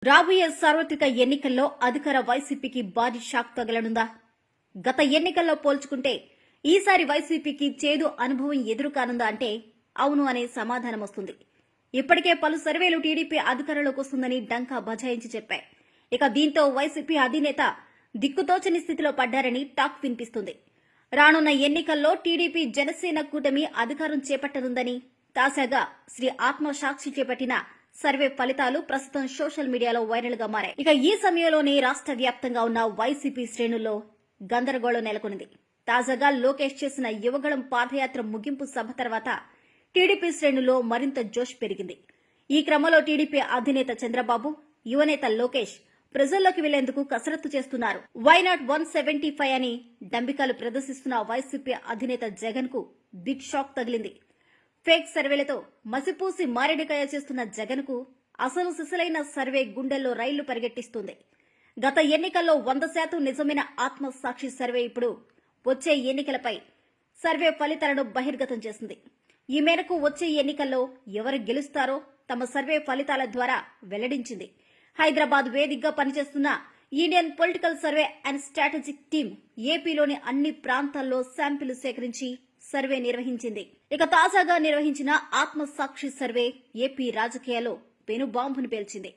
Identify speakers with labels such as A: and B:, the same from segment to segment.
A: రాబోయే సార్వత్రిక ఎన్నికల్లో అధికార వైసీపీకి భారీ షాక్ తగలనుందా? గత ఎన్నికల్లో పోల్చుకుంటే ఈసారి వైసీపీకి చేదు అనుభవం ఎదురు కానుందా అంటే అవును అనే సమాధానం వస్తుంది. ఇప్పటికే పలు సర్వేలు టీడీపీ అధికారంలోకి వస్తుందని డంకా బజాయించి చెప్పాయి. ఇక దీంతో వైసీపీ అధినేత దిక్కుతోచని స్థితిలో పడ్డారని టాక్ వినిపిస్తుంది. రానున్న ఎన్నికల్లో టీడీపీ జనసేన కూటమి అధికారం చేపట్టనుందని తాజాగా శ్రీ ఆత్మసాక్షి చేపట్టిన సర్వే ఫలితాలు ప్రస్తుతం సోషల్ మీడియాలో వైరల్ గా మారాయి. ఇక ఈ సమయంలోనే రాష్ట్ర వ్యాప్తంగా ఉన్న వైసీపీ శ్రేణుల్లో గందరగోళం నెలకొంది. తాజాగా లోకేష్ చేసిన యువగళం పాదయాత్ర ముగింపు సభ తర్వాత టీడీపీ శ్రేణుల్లో మరింత జోష్ పెరిగింది. ఈ క్రమంలో టీడీపీ అధినేత చంద్రబాబు, యువనేత లోకేష్ ప్రజల్లోకి వెళ్లేందుకు కసరత్తు చేస్తున్నారు. వైనాట్ 175 అని డంబికాలు ప్రదర్శిస్తున్న వైసీపీ అధినేత జగన్ కు బిగ్ షాక్ తగిలింది. ఫేక్ సర్వేలతో మసిపూసి మారేడుకాయ చేస్తున్న జగన్ కు అసలు సిసలైన సర్వే గుండెల్లో రైళ్లు పరిగెట్టిస్తుంది. గత ఎన్నికల్లో 100% నిజమైన ఆత్మసాక్షి సర్వే ఇప్పుడు వచ్చే ఎన్నికలపై సర్వే ఫలితాలను బహిర్గతం చేసింది. ఈ మేరకు వచ్చే ఎన్నికల్లో ఎవరు గెలుస్తారో తమ సర్వే ఫలితాల ద్వారా వెల్లడించింది. హైదరాబాద్ వేదికగా పనిచేస్తున్న Indian political survey and strategic team ఏపీలోని అన్ని ప్రాంతాల్లో శాంపిల్ సేకరించి సర్వే నిర్వహించింది. ఇక తాజాగా నిర్వహించిన ఆత్మసాక్షి సర్వే ఏపీ రాజకీయాల్లో పెనుబాంబును పేల్చింది.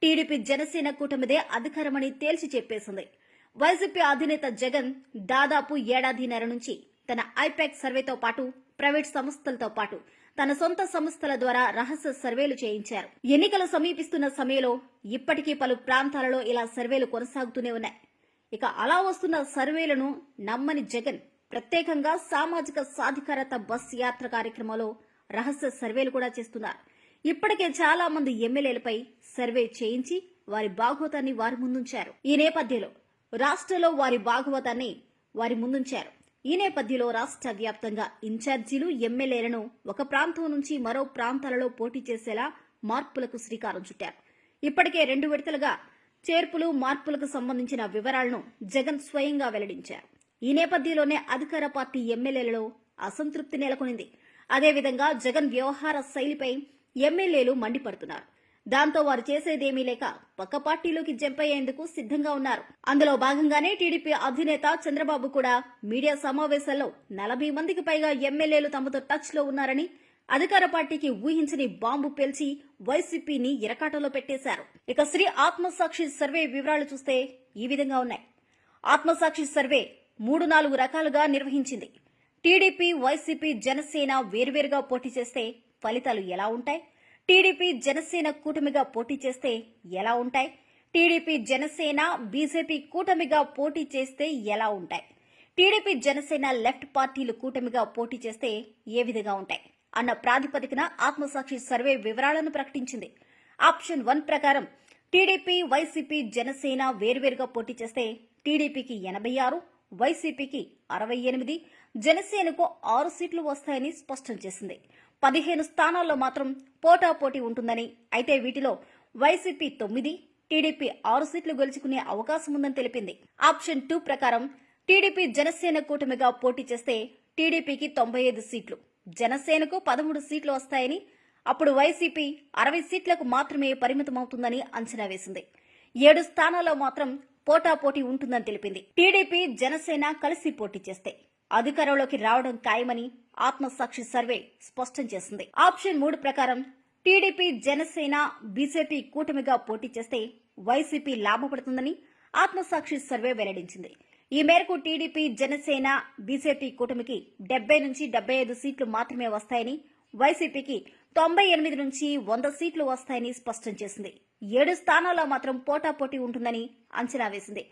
A: టీడీపీ జనసేన కూటమిదే అధికారమని తేల్చి చెప్పేసింది. వైసీపీ అధినేత జగన్ దాదాపు ఏడాదిన్నర నుంచి తన ఐపాక్ సర్వేతో పాటు ప్రైవేట్ సంస్థలతో పాటు తన సొంత సంస్థల ద్వారా రహస్య సర్వేలు చేయించారు. ఎన్నికలు సమీపిస్తున్న సమయంలో ఇప్పటికీ పలు ప్రాంతాలలో ఇలా సర్వేలు కొనసాగుతూనే ఉన్నాయి. ఇక అలా వస్తున్న సర్వేలను నమ్మని జగన్ ప్రత్యేకంగా సామాజిక సాధికారత బస్ యాత్ర కార్యక్రమంలో రహస్య సర్వేలు కూడా చేస్తున్నారు. ఇప్పటికే చాలా మంది ఎమ్మెల్యేలపై సర్వే చేయించి వారి భాగవతాన్ని వారి ముందుంచారు. ఈ నేపథ్యంలో రాష్ట్రంలో వారి భాగవతాన్ని వారి ముందుంచారు. ఈ నేపథ్యంలో రాష్ట్ర వ్యాప్తంగా ఇన్ఛార్జీలు, ఎమ్మెల్యేలను ఒక ప్రాంతం నుంచి మరో ప్రాంతాలలో పోటీ చేసేలా మార్పులకు శ్రీకారం చుట్టారు. ఇప్పటికే 2 విడతలుగా చేర్పులు, మార్పులకు సంబంధించిన వివరాలను జగన్ స్వయంగా వెల్లడించారు. ఈ నేపథ్యంలోనే అధికార పార్టీ ఎమ్మెల్యేలలో అసంతృప్తి నెలకొనింది. అదేవిధంగా జగన్ వ్యవహార శైలిపై ఎమ్మెల్యేలు మండిపడుతున్నారు. దాంతో వారు చేసేదేమీ లేక పక్క పార్టీలోకి జంప్ అయ్యేందుకు సిద్ధంగా ఉన్నారు. అందులో భాగంగానే టీడీపీ అధినేత చంద్రబాబు కూడా మీడియా సమావేశాల్లో 40 మందికి పైగా ఎమ్మెల్యేలు తమతో టచ్ లో ఉన్నారని, అధికార పార్టీకి ఊహించని బాంబు పేల్చి వైసీపీని ఇరకాటంలో పెట్టేశారు. ఇక శ్రీ ఆత్మసాక్షి సర్వే వివరాలు చూస్తే ఈ విధంగా ఉన్నాయి. ఆత్మసాక్షి సర్వే 3-4 రకాలుగా నిర్వహించింది. టీడీపీ, వైసీపీ, జనసేన వేర్వేరుగా పోటీ చేస్తే ఫలితాలు ఎలా ఉంటాయి? టీడీపీ, జనసేన కూటమిగా పోటీ చేస్తే ఎలా ఉంటాయి? టీడీపీ, జనసేన, బీజేపీ కూటమిగా పోటీ చేస్తే ఎలా ఉంటాయి? టీడీపీ, జనసేన లెఫ్ట్ పార్టీలు కూటమిగా పోటీ చేస్తే ఏ విధంగా ఉంటాయి అన్న ప్రాతిపదికన ఆత్మసాక్షి సర్వే వివరాలను ప్రకటించింది. ఆప్షన్ 1 ప్రకారం టీడీపీ, వైసీపీ, జనసేన వేర్వేరుగా పోటీ చేస్తే టీడీపీకి 86, వైసీపీకి 68, జనసేనకు 6 సీట్లు వస్తాయని స్పష్టం చేసింది. 15 స్థానాల్లో మాత్రం పోటాపోటీ ఉంటుందని, అయితే వీటిలో వైసీపీ 9, టీడీపీ 6 సీట్లు గెలుచుకునే అవకాశం ఉందని తెలిపింది. ఆప్షన్ 2 ప్రకారం టీడీపీ, జనసేన కూటమిగా పోటీ చేస్తే టీడీపీకి 95 సీట్లు, జనసేనకు 13 సీట్లు వస్తాయని, అప్పుడు వైసీపీ 60 సీట్లకు మాత్రమే పరిమితమవుతుందని అంచనా వేసింది. 7 స్థానాల్లో మాత్రం పోటాపోటీ ఉంటుందని తెలిపింది. టీడీపీ, జనసేన కలిసి పోటీ చేస్తే అధికారంలోకి రావడం ఖాయమని ఆత్మసాక్షి సర్వే స్పష్టం చేసింది. ఆప్షన్ 3 ప్రకారం టీడీపీ, జనసేన, బీజేపీ కూటమిగా పోటీ చేస్తే వైసీపీ లాభపడుతుందని ఆత్మసాక్షి సర్వే వెల్లడించింది. ఈ మేరకు టీడీపీ, జనసేన, బీజేపీ కూటమికి 70 నుంచి 75 సీట్లు మాత్రమే వస్తాయని, వైసీపీకి 98 నుంచి 100 సీట్లు వస్తాయని స్పష్టం చేసింది. 7 స్థానాల్లో మాత్రం పోటాపోటీ ఉంటుందని అంచనా వేసింది.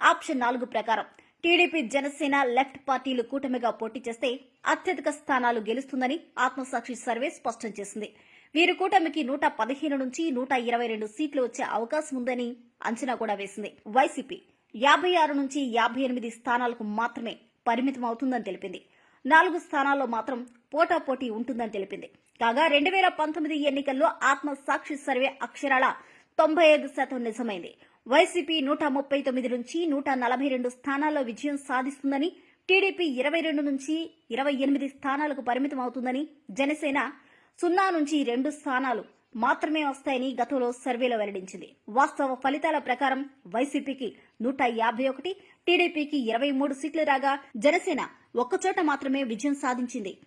A: ఆప్షన్ 4 ప్రకారం టీడీపీ, జనసేన లెఫ్ట్ పార్టీలు కూటమిగా పోటీ చేస్తే అత్యధిక స్థానాలు గెలుస్తుందని ఆత్మసాక్షి సర్వే స్పష్టం చేసింది. వీరు కూటమికి 115 నుంచి 122 సీట్లు వచ్చే అవకాశం ఉందని అంచనా కూడా వేసింది. వైసీపీ 56 నుంచి 58 స్థానాలకు మాత్రమే పరిమితం అవుతుందని తెలిపింది. 4 స్థానాల్లో మాత్రం పోటాపోటీ ఉంటుందని తెలిపింది. కాగా 2019 ఎన్నికల్లో ఆత్మసాక్షి సర్వే అక్షరాల 95% నిజమైంది. వైసీపీ 139 నుంచి 142 స్థానాల్లో విజయం సాధిస్తుందని, టీడీపీ 22 నుంచి 28 స్థానాలకు పరిమితం అవుతుందని, జనసేన 0 నుంచి 2 స్థానాలు, మాత్రమే వస్తాయని గతంలో సర్వేలో వెల్లడించింది. వాస్తవ ఫలితాల ప్రకారం వైసీపీకి 151, టీడీపీకి 23 సీట్లు రాగా జనసేన ఒక్కచోట మాత్రమే విజయం సాధించింది.